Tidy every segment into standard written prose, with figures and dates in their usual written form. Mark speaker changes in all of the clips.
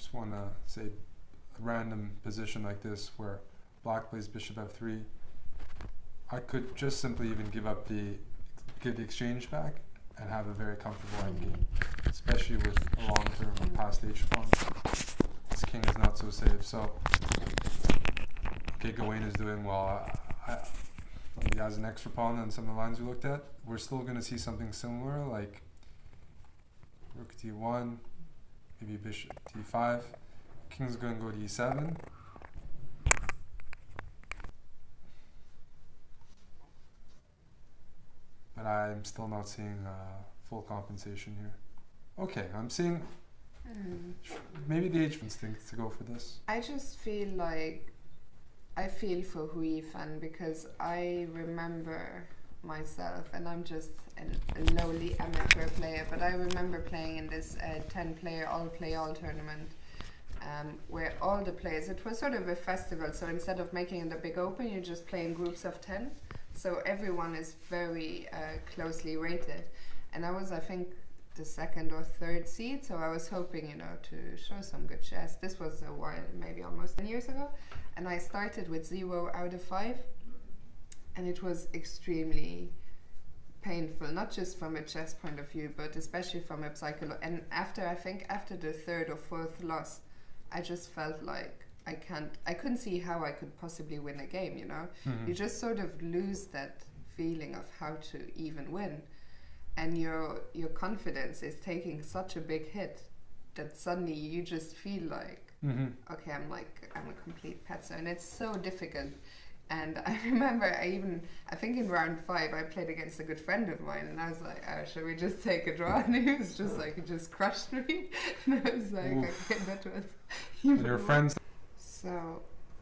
Speaker 1: just want to say a random position like this where black plays bishop f3, I could just simply even give the exchange back and have a very comfortable endgame, especially with a long-term past h pawn. This king is not so safe. So, okay, Gawain is doing well. He has an extra pawn on some of the lines we looked at. We're still going to see something similar, like rook d1, maybe bishop d5. King's going to go to e7. But I'm still not seeing full compensation here. Okay, I'm seeing maybe the H instincts to go for this.
Speaker 2: I just feel like I feel for Hou Yifan because I remember myself, and I'm just a lowly amateur player, but I remember playing in this 10-player all-play-all tournament where all the players, it was sort of a festival, so instead of making it a big open, you just play in groups of 10. So everyone is very closely rated. And I was, I think, the second or third seed, so I was hoping, you know, to show some good chess. This was a while, maybe almost 10 years ago. And I started with 0 out of 5. And it was extremely painful, not just from a chess point of view, but especially from a psychological. And I think after the third or fourth loss, I just felt like I couldn't see how I could possibly win a game, you know? You just sort of lose that feeling of how to even win. And your confidence is taking such a big hit that suddenly you just feel like, okay, I'm a complete petzer, and it's so difficult. And I remember I think in round 5 I played against a good friend of mine, and I was like, oh, shall we just take a draw? And he was just like, he just crushed me. And I was like, okay, that was even
Speaker 1: Your friends.
Speaker 2: So,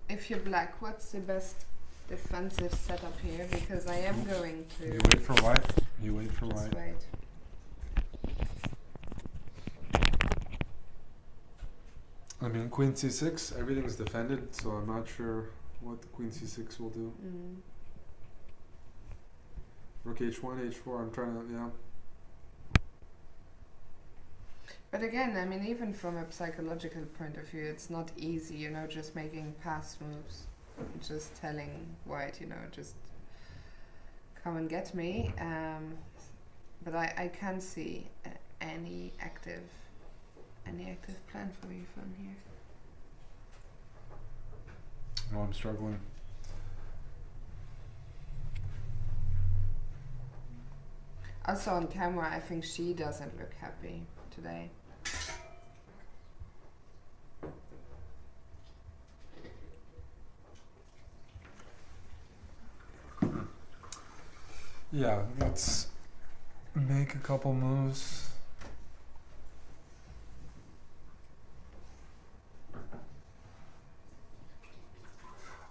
Speaker 2: if you're black, what's the best defensive setup here? Because I am going to...
Speaker 1: You wait for white. You wait for
Speaker 2: just
Speaker 1: white.
Speaker 2: wait.
Speaker 1: I mean, queen c6, everything's defended, so I'm not sure what queen c6 will do. Rook h1, h4, I'm trying to, yeah.
Speaker 2: But again, I mean, even from a psychological point of view, it's not easy, you know, just making pass moves. Just telling white, you know, just come and get me. But I can't see any active plan for you from here.
Speaker 1: Oh, I'm struggling.
Speaker 2: Also on camera, I think she doesn't look happy today.
Speaker 1: Yeah, let's make a couple moves.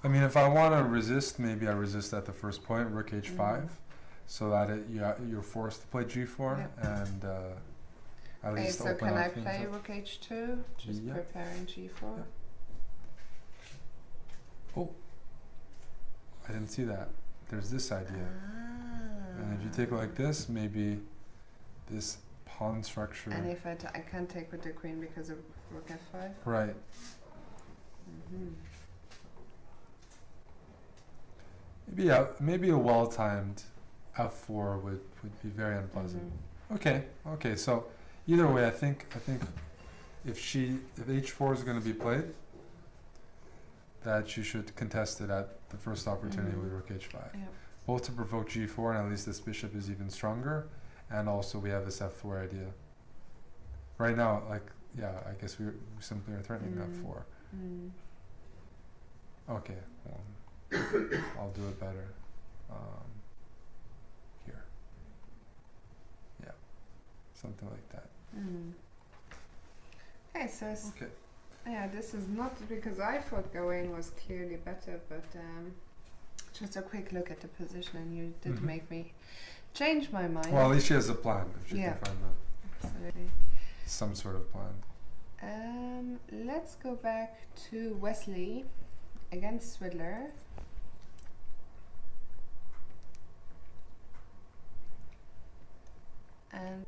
Speaker 1: I mean, if I want to resist, maybe I resist at the first point, rook h5, so that you're forced to play g4 and at least
Speaker 2: so
Speaker 1: open
Speaker 2: can I
Speaker 1: up
Speaker 2: play rook h2? Just preparing g4.
Speaker 1: Yeah. Oh, I didn't see that. There's this idea. And if you take it like this, maybe this pawn structure.
Speaker 2: And if I can't take with the queen because of rook f5?
Speaker 1: Right. Maybe a well-timed f4 would be very unpleasant. Okay. So either way, I think if h4 is going to be played, that you should contest it at the first opportunity with rook h5. Both to provoke g4, and at least this bishop is even stronger, and also we have this f4 idea. Right now, I guess we simply are threatening f4. Okay, well, I'll do it better. Here. Yeah, something like that.
Speaker 2: Okay, so yeah, this is not because I thought Gawain was clearly better, but just a quick look at the position, and you did make me change my mind.
Speaker 1: Well, at least she has a plan, if she can find that.
Speaker 2: Absolutely.
Speaker 1: Some sort of plan.
Speaker 2: Let's go back to Wesley against Swidler. And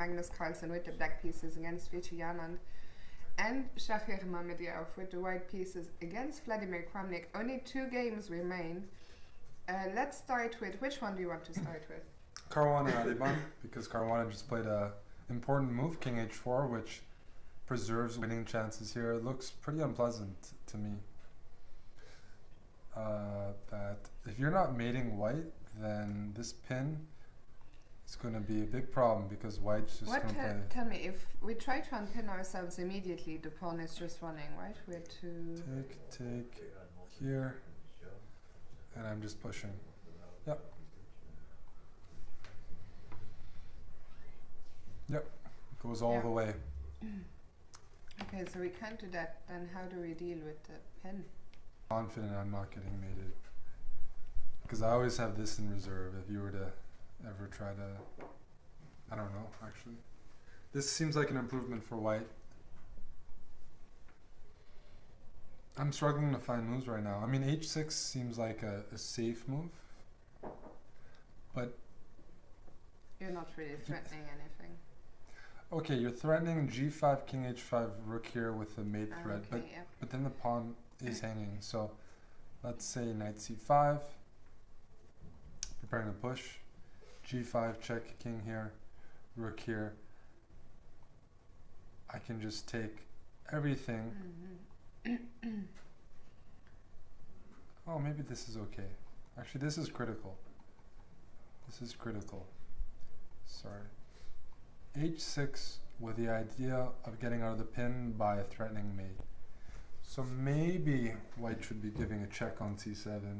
Speaker 2: Magnus Carlsen with the black pieces against Victor Janand, and Shahir Mamedov with the white pieces against Vladimir Kramnik. Only 2 games remain. Let's start with, which one do you want to start with?
Speaker 1: Caruana Aliban, because Caruana just played a important move, King H4, which preserves winning chances here. It looks pretty unpleasant to me. That if you're not mating white, then this pin is going to be a big problem, because white's just going to play.
Speaker 2: Tell me, if we try to unpin ourselves immediately, the pawn is just running, right? We're to
Speaker 1: take here, and I'm just pushing. Yep. Yep. Goes all the way.
Speaker 2: Okay, so we can't do that. Then how do we deal with the pin?
Speaker 1: confident I'm not getting mated. Because I always have this in reserve if you were to ever try to... I don't know, actually. This seems like an improvement for white. I'm struggling to find moves right now. I mean, h6 seems like a safe move. But...
Speaker 2: You're not really threatening anything.
Speaker 1: Okay, you're threatening g5, king h5, rook here with the mate threat.
Speaker 2: Okay, yeah.
Speaker 1: But then the pawn is hanging. So let's say knight c5. Preparing to push. g5, check, king here, rook here. I can just take everything. Oh, maybe this is okay. Actually, this is critical. This is critical. Sorry. h6 with the idea of getting out of the pin by a threatening mate. So maybe white should be giving a check on c7.